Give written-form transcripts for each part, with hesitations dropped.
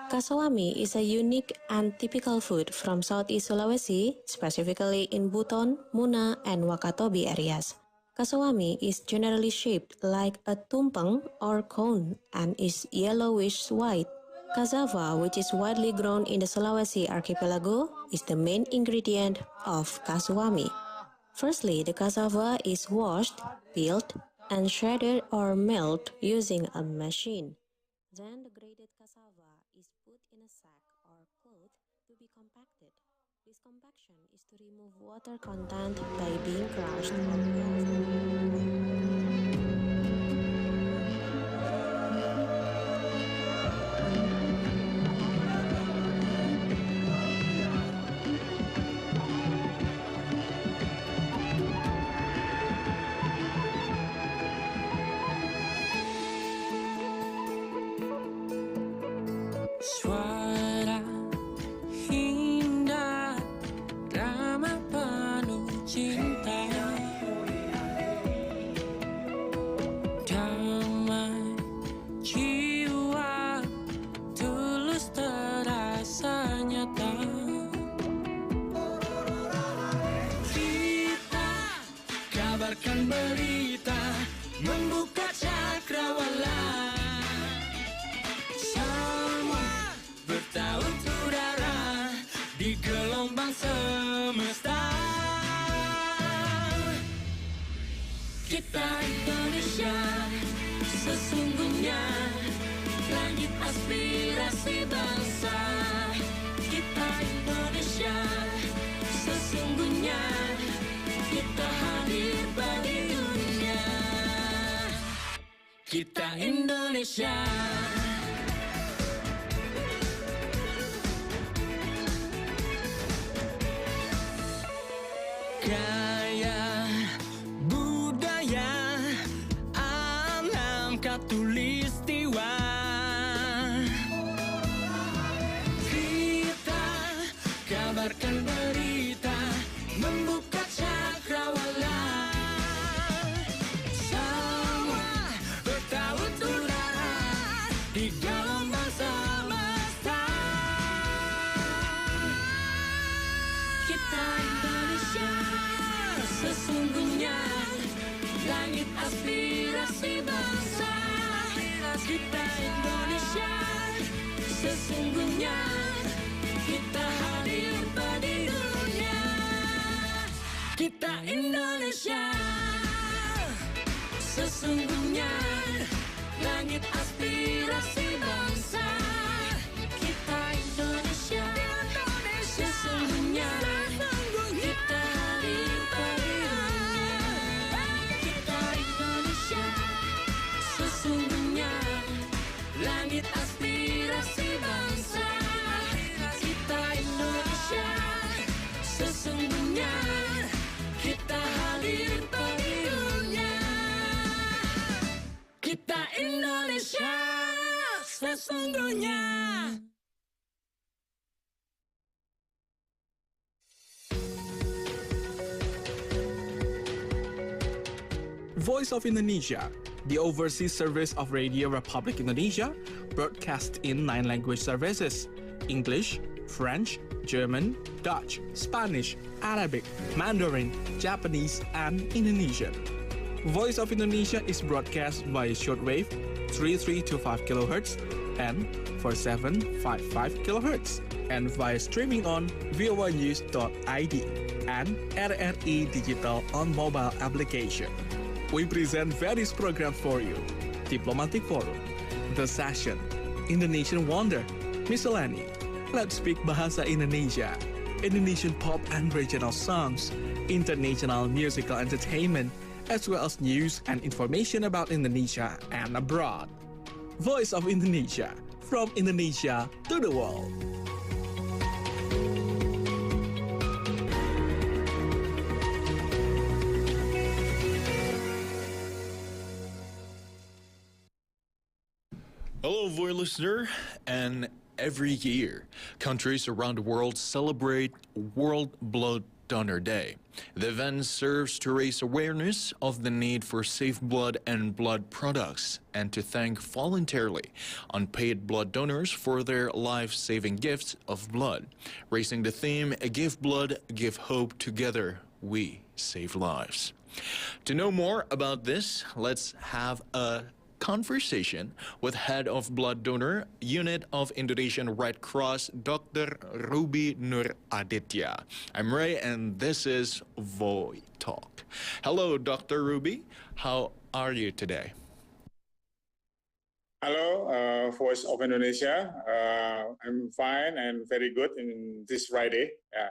Kasawami is a unique and typical food from Southeast Sulawesi, specifically in Buton, Muna, and Wakatobi areas. Kasawami is generally shaped like a tumpeng or cone and is yellowish-white. Cassava, which is widely grown in the Sulawesi archipelago, is the main ingredient of kasawami. Firstly, the cassava is washed, peeled, and shredded or milled using a machine. Then the grated cassava is put in a sack or cloth to be compacted. This compaction is to remove water content by being crushed or Suara indah, drama penuh cinta, damai jiwa, tulus terasa nyata. Kita kabarkan berita, membuka cakrawala. Bertaut udara di gelombang semesta. Kita Indonesia, sesungguhnya langit aspirasi bangsa. Kita Indonesia, sesungguhnya kita hadir bagi dunia. Kita Indonesia. Gaya budaya alam katulistiwa. Kita kabarkan berita, membuka cakrawala. Semua bertaut udara di gelombang semesta. Kita Indonesia, sesungguhnya langit aspirasi bangsa. Kita Indonesia, sesungguhnya kita hadir bagi dunia. Kita Indonesia, sesungguhnya langit aspirasi bangsa. Kita Indonesia, sesungguhnya kita hadir bagi dunia. Kita Indonesia, sesungguhnya langit aspirasi bangsa. Kita Indonesia, sesungguhnya kita hadir bagi dunia. Kita Indonesia, sesungguhnya. Voice of Indonesia, the overseas service of Radio Republic Indonesia, broadcast in 9 language services: English, French, German, Dutch, Spanish, Arabic, Mandarin, Japanese, and Indonesian. Voice of Indonesia is broadcast by shortwave 3325 kHz and 4755 kHz, and via streaming on voinews.id and RRI Digital on mobile application. We present various programs for you: Diplomatic Forum, The Session, Indonesian Wonder, Miscellany, Let's Speak Bahasa Indonesia, Indonesian pop and regional songs, international musical entertainment, as well as news and information about Indonesia and abroad. Voice of Indonesia, from Indonesia to the world. Hello, Voice listener, and every year, countries around the world celebrate World Blood Donor Day. The event serves to raise awareness of the need for safe blood and blood products and to thank voluntarily unpaid blood donors for their life-saving gifts of blood. Raising the theme, Give Blood, Give Hope, Together We Save Lives. To know more about this, let's have a conversation with Head of Blood Donor Unit of Indonesian Red Cross, Dr. Robby Nur Aditya. I'm Ray, and this is Voy Talk. Hello, Dr. Robby. How are you today? Hello, Voice of Indonesia. I'm fine and very good in this Friday. Yeah.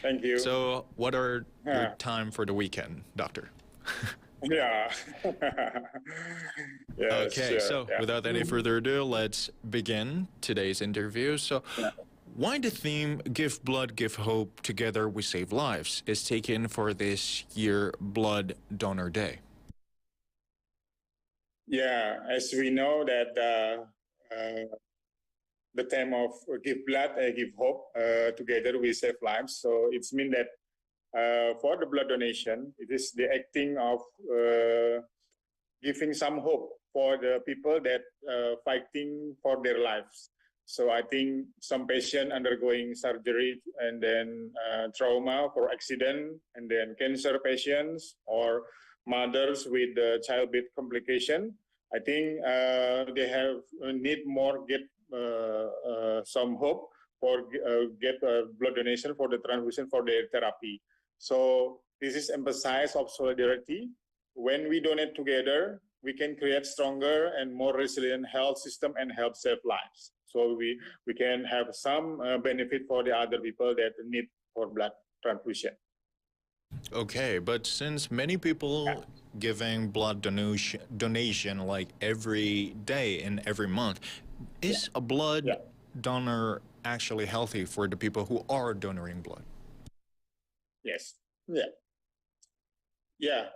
Thank you. So, what are your time for the weekend, Doctor? Yeah. Yes, Okay, so yeah. without any further ado, let's begin today's interview. So, why the theme Give Blood, Give Hope, Together We Save Lives is taken for this year Blood Donor Day? Yeah, as we know that the theme of Give Blood, Give Hope, Together We Save Lives. So it's mean that for the blood donation, it is the acting of giving some hope for the people that fighting for their lives. So I think some patient undergoing surgery and then trauma for accident, and then cancer patients or mothers with childbirth complication. I think they have need more get some hope for get blood donation for the transfusion for their therapy. So this is emphasize of solidarity. When we donate together, we can create stronger and more resilient health system and help save lives. So we can have some benefit for the other people that need for blood transfusion. Okay, but since many people giving blood donation like every day and every month, is a blood donor actually healthy for the people who are donating blood? Yes. Yeah. Yeah.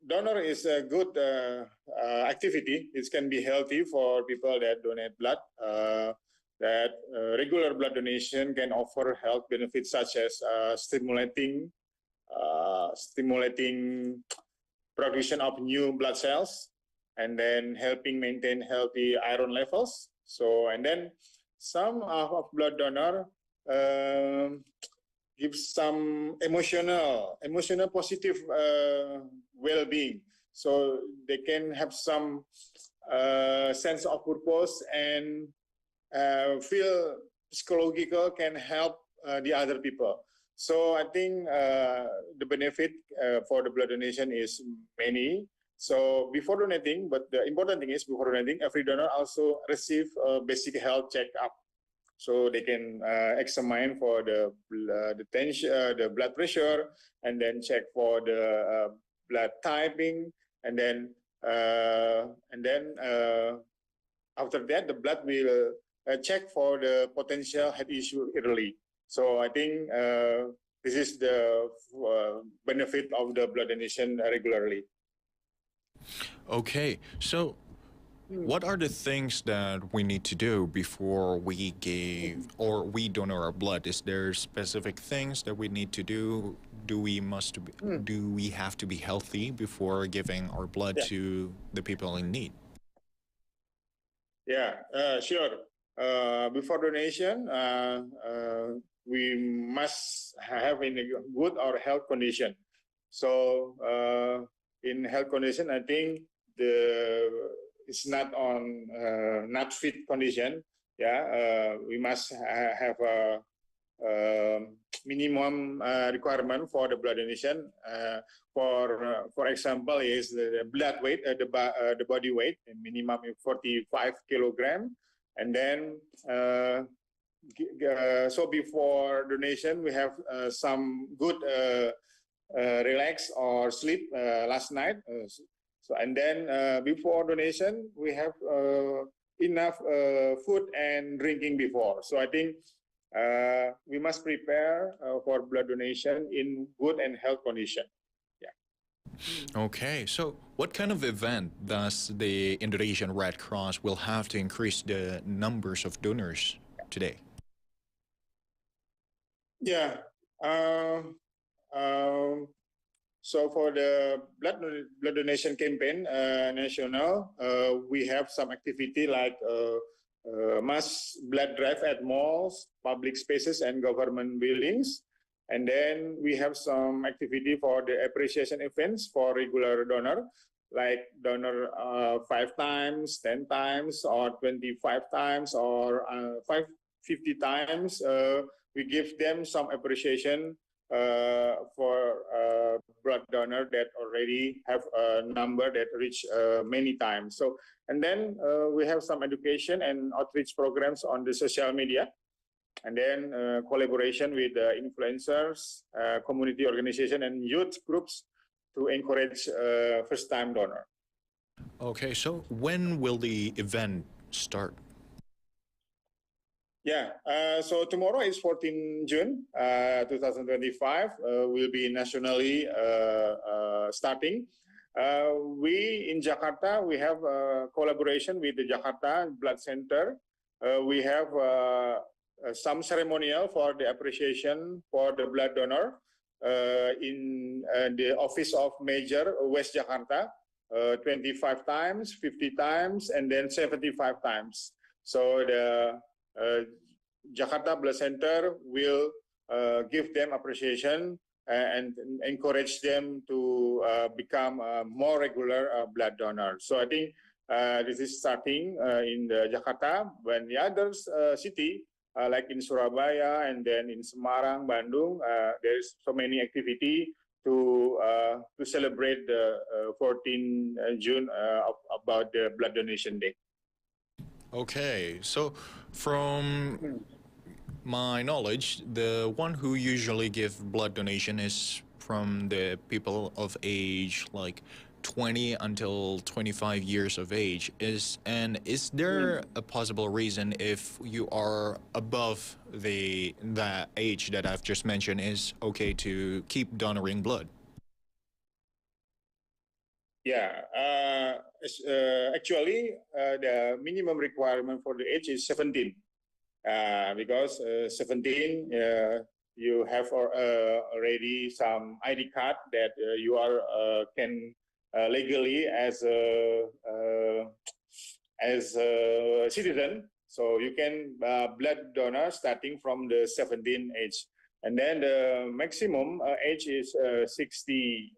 Donor is a good activity. It can be healthy for people that donate blood. Regular blood donation can offer health benefits such as stimulating production of new blood cells, and then helping maintain healthy iron levels. So, and then some of blood donor gives some emotional positive well-being. So they can have some sense of purpose and feel psychological can help the other people. So I think the benefit for the blood donation is many. So before donating, but the important thing is before donating, every donor also receive a basic health checkup. So they can examine for the tension, the blood pressure, and then check for the blood typing, and then after that, the blood will check for the potential health issue early. So I think this is the benefit of the blood donation regularly. Okay, so what are the things that we need to do before we give or we donate our blood? Is there specific things that we need to do? Do we have to be healthy before giving our blood to the people in need? Yeah, sure. Before donation, we must have in a good or health condition. So in health condition, I think it's not on not fit condition. Yeah, we must have a minimum requirement for the blood donation. For example, is the blood weight, the body weight, minimum 45 kilogram, and then so before donation we have some good relax or sleep last night. So and then before donation we have enough food and drinking before. So I think we must prepare for blood donation in good and health condition. Okay, so what kind of event does the Indonesian Red Cross will have to increase the numbers of donors today? Yeah. Um, so for the blood donation campaign national, we have some activity like mass blood drive at malls, public spaces, and government buildings. And then we have some activity for the appreciation events for regular donor, like donor 5 times, 10 times, or 25 times, or 50 times. We give them some appreciation for blood donor that already have a number that reach many times. So, and then we have some education and outreach programs on the social media, and then collaboration with influencers, community organization, and youth groups to encourage first-time donor. Okay, so when will the event start? Yeah, so tomorrow is 14 June 2025. Will be nationally starting. We in Jakarta, we have collaboration with the Jakarta Blood Center. We have some ceremonial for the appreciation for the blood donor in the office of Major West Jakarta, 25 times, 50 times, and then 75 times. So the Jakarta Blood Center will give them appreciation and encourage them to become more regular blood donors. So I think this is starting in the Jakarta. When the other city, like in Surabaya and then in Semarang, Bandung, there's so many activity to celebrate the 14 June about the Blood Donation Day. Okay, so from my knowledge, the one who usually give blood donation is from the people of age like 20 until 25 years of age. Is there a possible reason if you are above that age that I've just mentioned is okay to keep donoring blood? Yeah, actually, the minimum requirement for the age is 17, because 17, you have already some ID card that you are can legally as a citizen. So you can blood donor starting from the 17 age. And then the maximum age is 60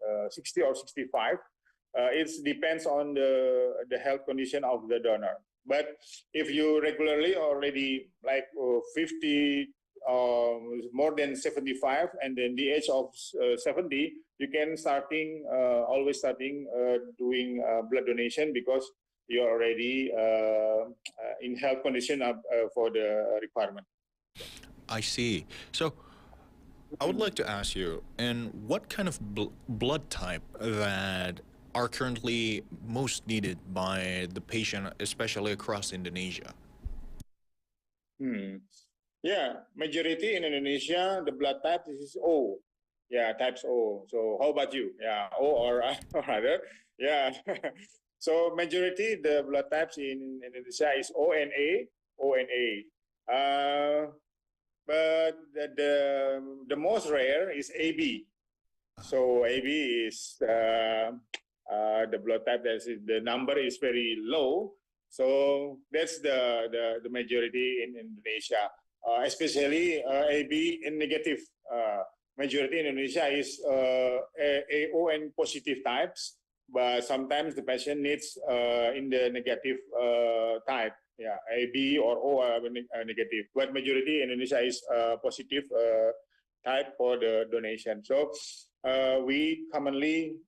or 65. It depends on the health condition of the donor. But if you regularly already like 50 more than 75, and then the age of 70, you can always starting doing blood donation because you're already in health condition for the requirement. I see. So I would like to ask you, and what kind of blood type that are currently most needed by the patient, especially across Indonesia? Yeah, majority in Indonesia, the blood type is O. Yeah, types O. So how about you? Yeah, O or other? Yeah. So majority the blood types in Indonesia is O and A, O and A. But the most rare is AB. So AB is the blood type that is, the number is very low. So that's the majority in Indonesia, especially AB in negative. Majority in Indonesia is AO and positive types, but sometimes the patient needs in the negative type. Yeah, AB or O are negative, but majority in Indonesia is positive type for the donation. So we commonly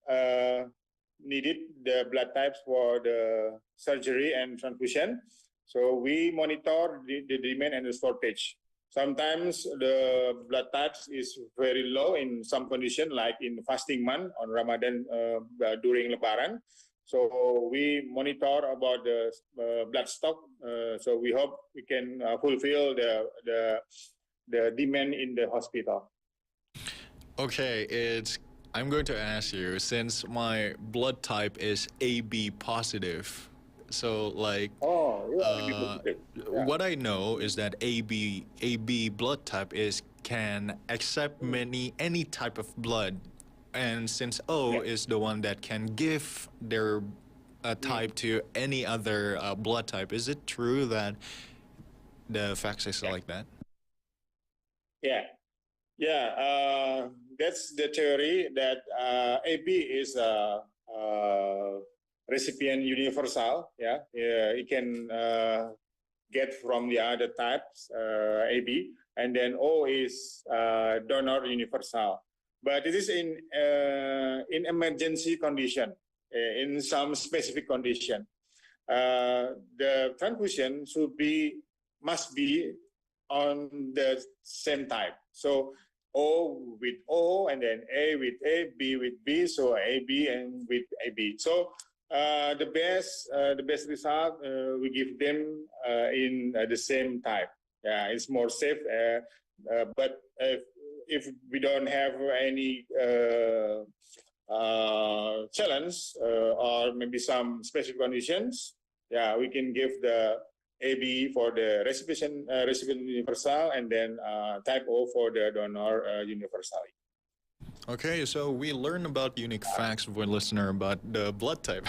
needed the blood types for the surgery and transfusion. So we monitor the demand and the shortage. Sometimes the blood types is very low in some condition, like in fasting month on Ramadan during Lebaran. So we monitor about the blood stock. So we hope we can fulfill the demand in the hospital. Okay, I'm going to ask you, since my blood type is AB positive, so like... Oh, AB positive. Yeah. what I know is that AB blood type can accept any type of blood, and since O Yeah. is the one that can give their type to any other blood type, is it true that the facts is like that? Yeah. Yeah, that's the theory that AB is a recipient universal. Yeah, it can get from the other types AB, and then O is donor universal. But it is in emergency condition, in some specific condition. The transfusion must be on the same type. So O with O, and then A with A, B with B, so AB and with AB. So the best result we give them in the same type. Yeah, it's more safe. But if we don't have any challenge or maybe some special conditions, yeah, we can give the AB for the recipient universal, and then type O for the donor universal. Okay, so we learned about unique facts for listener about the blood type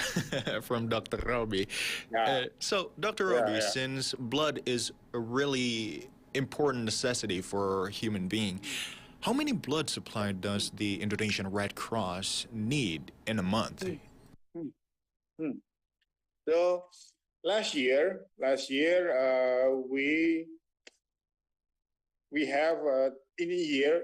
from Dr. Robby. Yeah. So, Dr. Yeah, Robby, yeah. since blood is a really important necessity for a human being, how many blood supply does the Indonesian Red Cross need in a month? So last year, we have in a year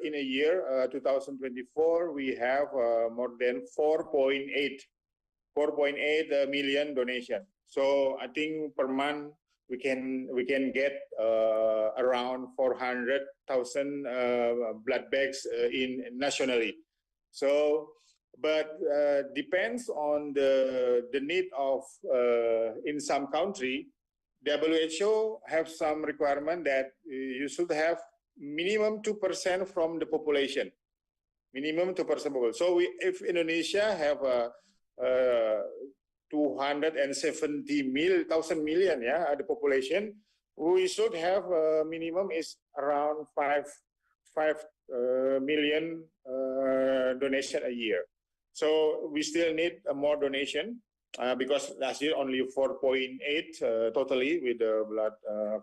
2024, we have more than 4.8 million donation. So I think per month we can get around 400,000 blood bags in nationally. So, but depends on the need of in some country. WHO have some requirement that you should have minimum 2% from the population. Minimum 2% population. So if Indonesia have 270,000 million, yeah, the population, we should have minimum is around 5 million donation a year. So we still need more donation because last year only 4.8 totally with the blood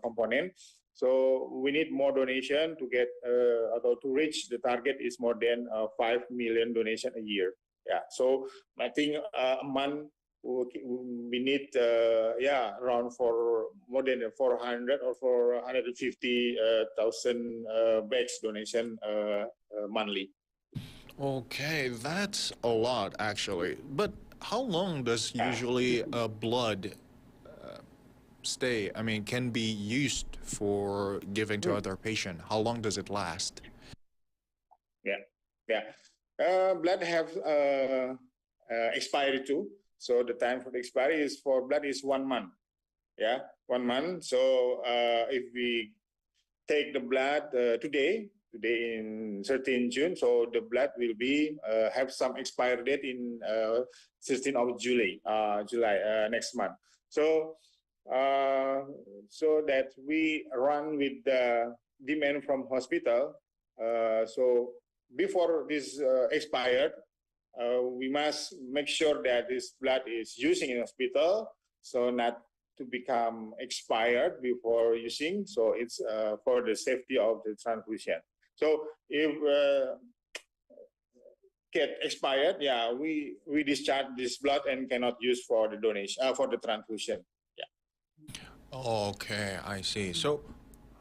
component. So we need more donation to get to reach the target is more than 5 million donation a year. Yeah. So I think a month we need around for more than 400 or 450,000 bags donation monthly. Okay, that's a lot actually. But how long does usually blood stay? I mean, can be used for giving to other patient? How long does it last? Blood have expiry too. So the time for the expiry is for blood is 1 month. Yeah, 1 month. So if we take the blood today in 13 June, so the blood will be have some expiry date in 16th of July next month. So so that we run with the demand from hospital. So before this expired, we must make sure that this blood is using in hospital, so not to become expired before using. So it's for the safety of the transfusion. So if get expired, yeah, we discharge this blood and cannot use for the donation for the transfusion. Yeah. Okay, I see. So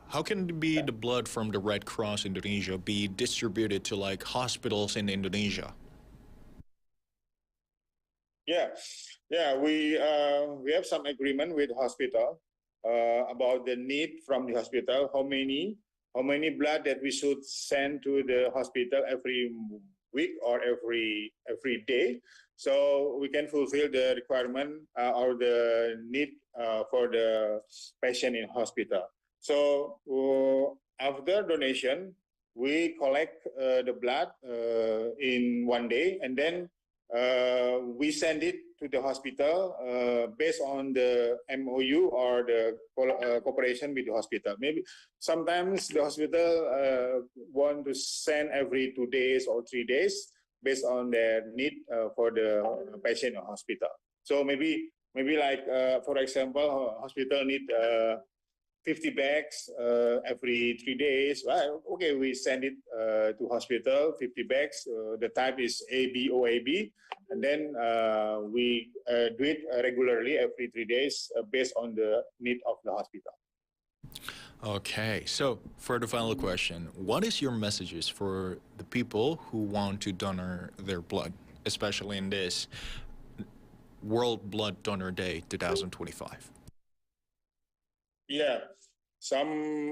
how can the blood from the Red Cross Indonesia be distributed to like hospitals in Indonesia? Yeah, we have some agreement with hospital about the need from the hospital, how many blood that we should send to the hospital every week or every day, so we can fulfill the requirement or the need for the patient in hospital. So after donation, we collect the blood in 1 day, and then we send it to the hospital based on the MOU or the cooperation with the hospital. Maybe sometimes the hospital want to send every 2 days or 3 days based on their need for the patient or hospital. So maybe like for example, hospital need 50 bags every 3 days. Well, okay, we send it to hospital, 50 bags. The type is AB or AB. And then we do it regularly every 3 days based on the need of the hospital. Okay, so for the final question, what is your messages for the people who want to donor their blood, especially in this World Blood Donor Day 2025? Yeah, some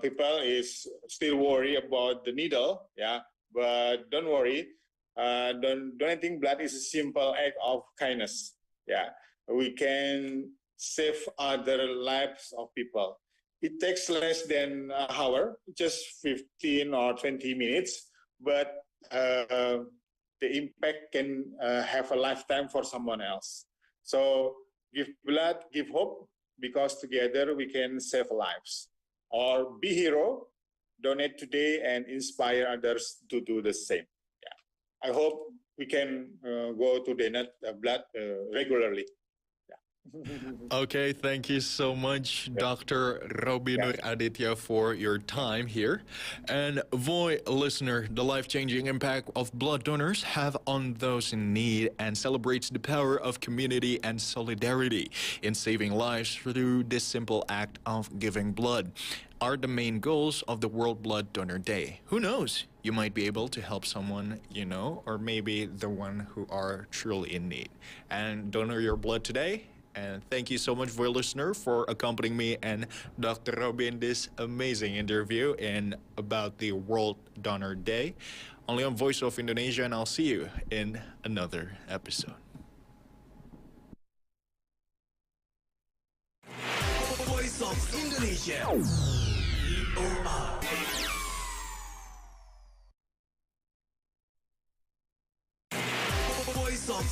people is still worry about the needle, yeah, but don't worry. Donating blood is a simple act of kindness. Yeah, we can save other lives of people. It takes less than an hour, just 15 or 20 minutes, but the impact can have a lifetime for someone else. So give blood, give hope, because together we can save lives. Or be hero, donate today and inspire others to do the same. Yeah. I hope we can go to donate blood regularly. Okay, thank you so much, Dr. Robby Nur Aditya, for your time here. And Voi listener, the life-changing impact of blood donors have on those in need and celebrates the power of community and solidarity in saving lives through this simple act of giving blood are the main goals of the World Blood Donor Day. Who knows? You might be able to help someone you know, or maybe the one who are truly in need. And donor your blood today. And thank you so much, Voi listener, for accompanying me and Dr. Robby in this amazing interview about the World Donor Day. Only on Voice of Indonesia, and I'll see you in another episode. Voice of Indonesia. Voice of